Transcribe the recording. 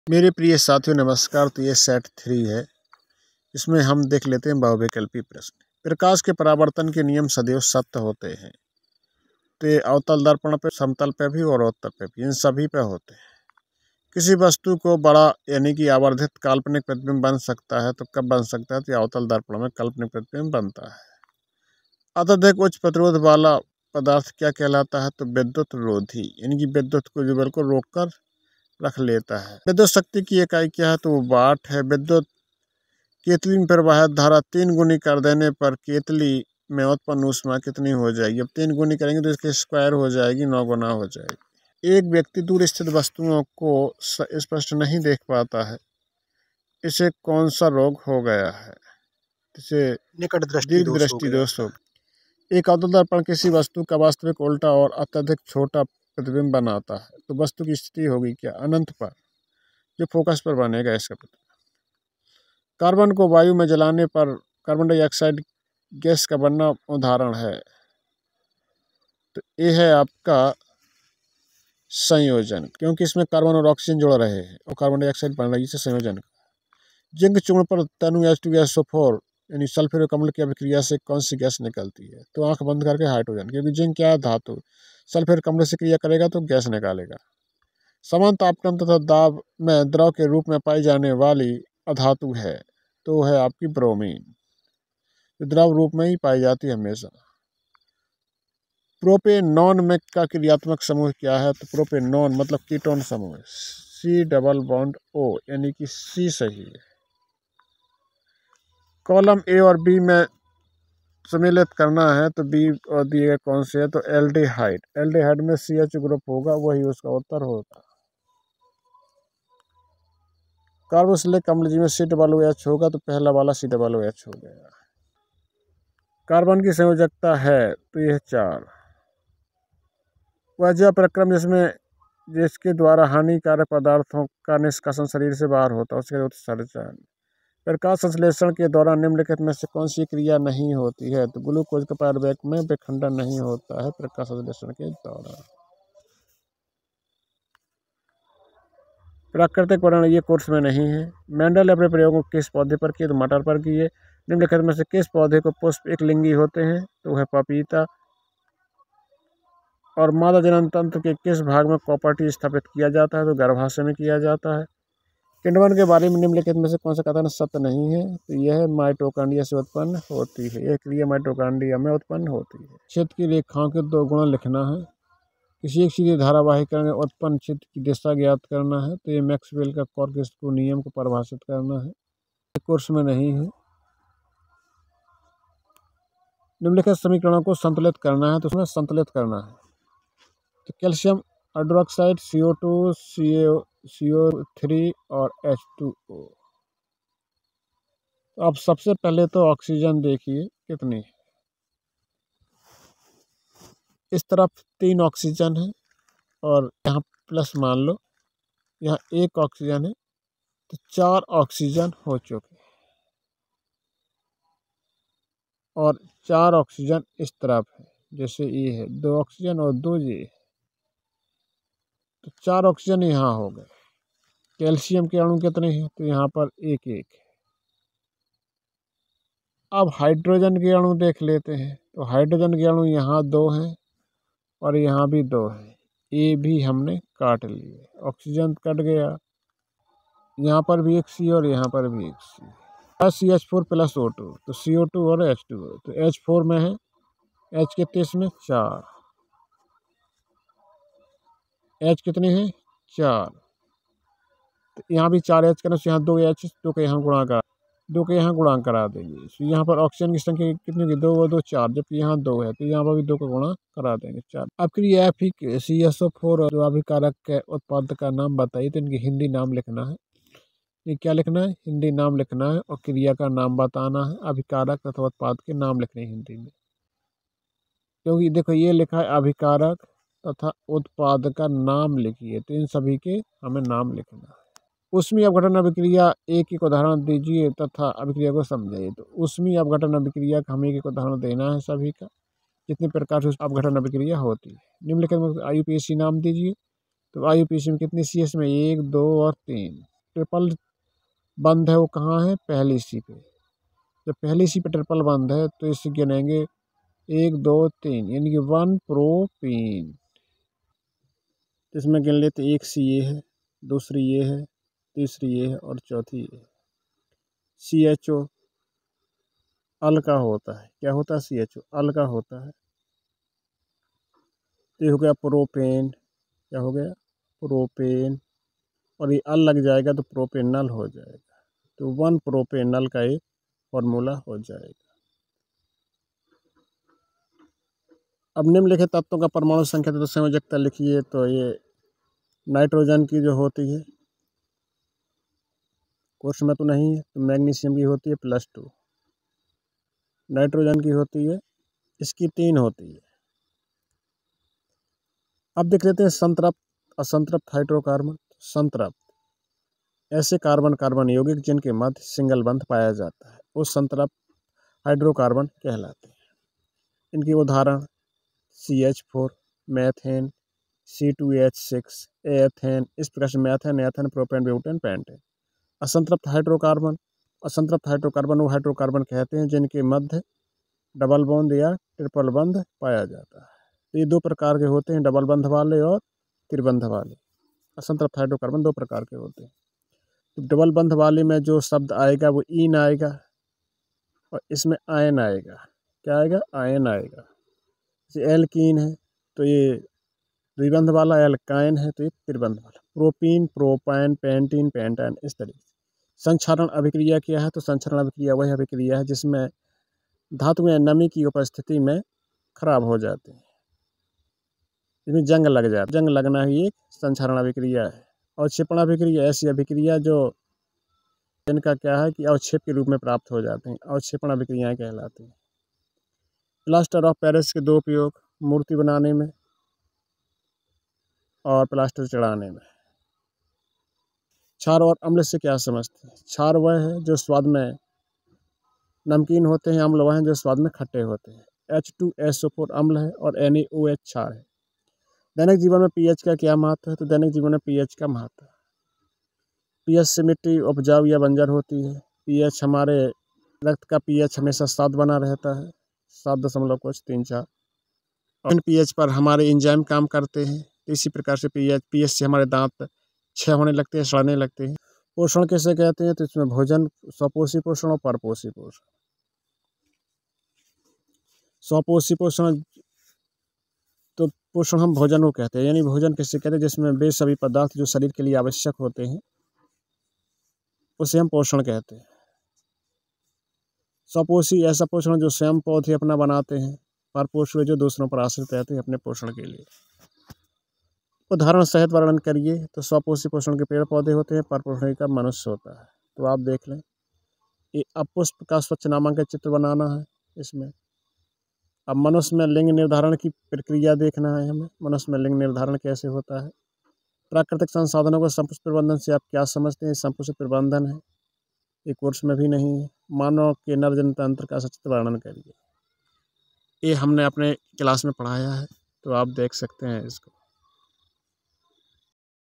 मेरे प्रिय साथियों नमस्कार। तो ये सेट 3 है। इसमें हम देख लेते हैं बहुविकल्पी प्रश्न। प्रकाश के परावर्तन के नियम सदैव सत्य होते हैं। तो ये अवतल दर्पण पे, समतल पे भी और उत्तल पे भी, इन सभी पे होते हैं। किसी वस्तु को बड़ा यानी कि आवर्धित काल्पनिक प्रतिबिंब बन सकता है तो कब बन सकता है? तो अवतल दर्पण में काल्पनिक प्रतिबिंब बनता है। अत्यधिक उच्च प्रतिरोध वाला पदार्थ क्या कहलाता है? तो विद्युत रोधी, यानी कि विद्युत को जो बिल्कुल रोक कर रख लेता है। विद्युत शक्ति की इकाई क्या है? तो वो वाट है। विद्युत केतली में प्रवाहित धारा 3 गुनी कर देने पर केतली में उत्पन्न ऊष्मा कितनी हो जाएगी? अब 3 गुनी करेंगे तो इसके स्क्वायर हो जाएगी, 9 गुना हो जाएगी। एक व्यक्ति दूर स्थित वस्तुओं को स्पष्ट नहीं देख पाता है, इसे कौन सा रोग हो गया है? इसे निकट दृष्टि दीर्घ दोष हो दृष्टि गया। दोष हो। एक अवतल दर्पण किसी वस्तु का वास्तविक उल्टा और अत्यधिक छोटा प्रतिबिंब बनाता है, तो वस्तु की स्थिति होगी क्या? अनंत पर, जो फोकस पर बनेगा इसका प्रतिबिंब। कार्बन को वायु में जलाने पर कार्बन डाइऑक्साइड गैस का बनना उदाहरण है। तो ये है आपका संयोजन, क्योंकि इसमें कार्बन और ऑक्सीजन जुड़ रहे हैं और कार्बन डाइऑक्साइड बन रही है, संयोजन। जिंक चूर्ण पर तनु H2SO4 यानी सल्फ्यूरिक अम्ल की अभिक्रिया से कौन सी गैस निकलती है? तो आंख बंद करके हाइड्रोजन, क्योंकि जिंक क्या है? धातु। सल्फ्यूरिक अम्ल से क्रिया करेगा तो गैस निकालेगा। समान तापक्रम तथा दाब में द्रव के रूप में पाई जाने वाली अधातु है, तो है आपकी ब्रोमीन, जो द्रव रूप में ही पाई जाती है हमेशा। प्रोपेनॉन में का क्रियात्मक समूह क्या है? तो प्रोपेनॉन मतलब कीटोन समूह, C+O, यानी कि C सही है। कॉलम ए और बी में सम्मिलित करना है तो बी और दिए गए कौन से है? तो एल्डिहाइड। एल्डिहाइड में CH ग्रुप होगा, वही उसका उत्तर होगा। कार्बोक्सिलिक अम्ल जी में C OH होगा, तो पहला वाला COOH हो गया। कार्बन की संयोजकता है तो यह 4। वह जो प्रक्रम जिसके द्वारा हानिकारक पदार्थों का निष्कासन शरीर से बाहर होता है, उसके उत्सर्जन। प्रकाश संश्लेषण के दौरान निम्नलिखित में से कौन सी क्रिया नहीं होती है? तो ग्लूकोज का पायरुवेट में विखंडन नहीं होता है प्रकाश संश्लेषण के दौरान। प्राकृतिक वर्णन ये कोर्स में नहीं है। मेंडल ने अपने प्रयोगों किस पौधे पर किए? तो मटर पर किए। निम्नलिखित में से किस पौधे को पुष्प एक लिंगी होते हैं? तो वह पपीता। और मादा जनन तंत्र के किस भाग में कॉपर स्थापित किया जाता है? तो गर्भाशय में किया जाता है। किण्वन के बारे में निम्नलिखित में से कौन सा कथन सत्य नहीं है? तो यह माइटोकॉन्ड्रिया से उत्पन्न होती है। यह क्रिया माइटोकॉन्ड्रिया में उत्पन्न होती है। क्षेत्र की रेखाओं के 2 गुण लिखना है। किसी एक सीधे धारावाहिक में उत्पन्न क्षेत्र की दिशा ज्ञात करना है। तो ये मैक्सवेल का कॉर्क को नियम को परिभाषित करना है। कोर्स में नहीं है। निम्नलिखित समीकरणों को संतुलित करना है, तो उसमें संतुलित करना है। तो कैल्शियम हाइड्रोक्साइड, CO2, CO3 और H2O। अब सबसे पहले तो ऑक्सीजन देखिए कितनी है। इस तरफ 3 ऑक्सीजन है और यहाँ प्लस मान लो, यहाँ 1 ऑक्सीजन है, तो 4 ऑक्सीजन हो चुके। और 4 ऑक्सीजन इस तरफ है, जैसे ये है 2 ऑक्सीजन और 2 ये, तो 4 ऑक्सीजन यहाँ हो गए। कैल्शियम के अणु कितने हैं? तो यहाँ पर 1 है। अब हाइड्रोजन के अणु देख लेते हैं। तो हाइड्रोजन के अणु यहाँ 2 हैं और यहाँ भी 2 हैं। ये भी हमने काट लिए, ऑक्सीजन कट गया। यहाँ पर भी 1 C और यहाँ पर भी 1 C। CH4 + O2, तो CO2 और H2O। तो H4 में है, H कितने इसमें? 4। H कितने हैं? 4। तो यहाँ भी 4 H करना, यहाँ 2 H, 2 के यहाँ गुणा करा, 2 के यहाँ गुणा करा देंगे। तो यहाँ पर ऑक्सीजन की संख्या कितनी होगी? 2 और 2 4, जबकि यहाँ 2 है, तो यहाँ पर भी 2 का गुणा करा देंगे, 4। अब क्रिया CSO4 जो अभिकारक के उत्पाद का नाम बताइए, तो इनकी हिंदी नाम लिखना है। ये क्या लिखना है? हिंदी नाम लिखना है और क्रिया का नाम बताना है। अभिकारक तथा उत्पाद के नाम लिखने हिंदी में, क्योंकि देखो ये लिखा है अभिकारक तथा उत्पाद का नाम लिखिए, तो इन सभी के हमें नाम लिखना है। ऊष्मीय अपघटन अभिक्रिया एक उदाहरण दीजिए तथा अभिक्रिया को समझाइए। तो ऊष्मीय अपघटन अभिक्रिया का हमें एक उदाहरण देना है सभी का, कितने प्रकार से अपघटन अभिक्रिया होती है। निम्नलिखित में IUPAC नाम दीजिए। तो IUPAC में कितनी CS में? 1, 2 और 3। ट्रिपल बंद है वो कहाँ है, पहली सी पे। जब पहली सी पे ट्रिपल बंद है तो इसे गिनेंगे 1 2 3, यानी कि 1 प्रोपीन। इसमें गिन लेते, एक सी ये है, दूसरी ये है, तीसरी ये है और चौथी ये है। CHO अल का होता है, क्या होता है, CHO अल का होता है। तो ये हो गया प्रोपेन, क्या हो गया, प्रोपेन, और ये अल लग जाएगा तो प्रोपेनल हो जाएगा। तो 1 प्रोपेनल का ये फॉर्मूला हो जाएगा। अब निम्नलिखित तत्वों का परमाणु संख्या तो संयोजकता लिखिए। तो ये नाइट्रोजन की जो होती है, कोर्स में तो नहीं है, तो मैग्नीशियम की होती है +2, नाइट्रोजन की होती है, इसकी 3 होती है। अब देख लेते हैं संतृप्त असंतृप्त हाइड्रोकार्बन। संतृप्त ऐसे कार्बन कार्बन यौगिक जिनके मध्य सिंगल बंध पाया जाता है वो संतृप्त हाइड्रोकार्बन कहलाते हैं। इनके उदाहरण CH4, मैथेन, C2H6, एथेन, इस प्रकार से methane, ethane, propane, butane, pentane. असंतृप्त हाइड्रोकार्बन, असंतृप्त हाइड्रोकार्बन वो हाइड्रोकार्बन कहते हैं जिनके मध्य डबल बॉन्ड या ट्रिपल बंध पाया जाता है। तो ये 2 प्रकार के होते हैं, डबल बंध वाले और त्रिबंध वाले। असंतृप्त हाइड्रोकार्बन 2 प्रकार के होते हैं। तो डबल बंध वाले में जो शब्द आएगा वो ईन आएगा और इसमें आयन आएगा। क्या आएगा, आयन आएगा। जैसे एल्कीन है तो ये द्विबंध वाला, एल्काइन है तो ये त्रिबंध वाला। प्रोपीन, प्रोपाइन, पेंटीन, पेंटाइन, इस तरीके से। संक्षारण अभिक्रिया क्या है, तो संक्षारण अभिक्रिया वही अभिक्रिया है जिसमें धातुएं नमी की उपस्थिति में खराब हो जाती हैं, इसमें जंग लग जाता है। जंग लगना ही एक संक्षारण अभिक्रिया है। अवक्षेपण अभिक्रिया ऐसी अभिक्रिया जो इनका क्या है कि अवक्षेप के रूप में प्राप्त हो जाते हैं, अवक्षेपण अभिक्रियाएं कहलाती हैं। प्लास्टर ऑफ पेरिस के 2 उपयोग, मूर्ति बनाने में और प्लास्टर चढ़ाने में। क्षार और अम्ल से क्या समझते हैं? क्षार वह है जो स्वाद में नमकीन होते हैं, अम्ल वह हैं जो स्वाद में खट्टे होते हैं। H2SO4 अम्ल है और NaOH क्षार है। दैनिक जीवन में pH का क्या महत्व है? तो दैनिक जीवन में pH का महत्व, pH से मिट्टी उपजाऊ या बंजर होती है। pH हमारे रक्त का pH हमेशा 7 बना रहता है, 7.34। और pH पर हमारे एंजाइम काम करते हैं। इसी प्रकार से pH से हमारे दांत क्षय होने लगते हैं, सड़ने लगते हैं। पोषण किसे कहते हैं? तो इसमें भोजन, स्वपोषी पोषण और परपोषी पोषण। स्वपोषी पोषण तो पोषण हम भोजन को कहते हैं, यानी भोजन किसे कहते हैं जिसमें वे सभी पदार्थ जो शरीर के लिए आवश्यक होते हैं उसे हम पोषण कहते हैं। स्वपोषी ऐसा पोषण जो स्वयं पौधे अपना बनाते हैं। परपोषी जो दूसरों पर आश्रित रहते हैं अपने पोषण के लिए। उदाहरण सहित वर्णन करिए। तो स्वपोषी पोषण के पेड़ पौधे होते हैं, परपोषणी का मनुष्य होता है। तो आप देख लें, ये अपुष्प का स्वच्छ नामक चित्र बनाना है इसमें। अब मनुष्य में लिंग निर्धारण की प्रक्रिया देखना है हमें, मनुष्य में लिंग निर्धारण कैसे होता है। प्राकृतिक संसाधनों को संकुचित प्रबंधन से आप क्या समझते हैं? संकुचित प्रबंधन है, ये कोर्स में भी नहीं है। मानव के नरजन तंत्र का सचित्र वर्णन करिए, ये हमने अपने क्लास में पढ़ाया है, तो आप देख सकते हैं इसको।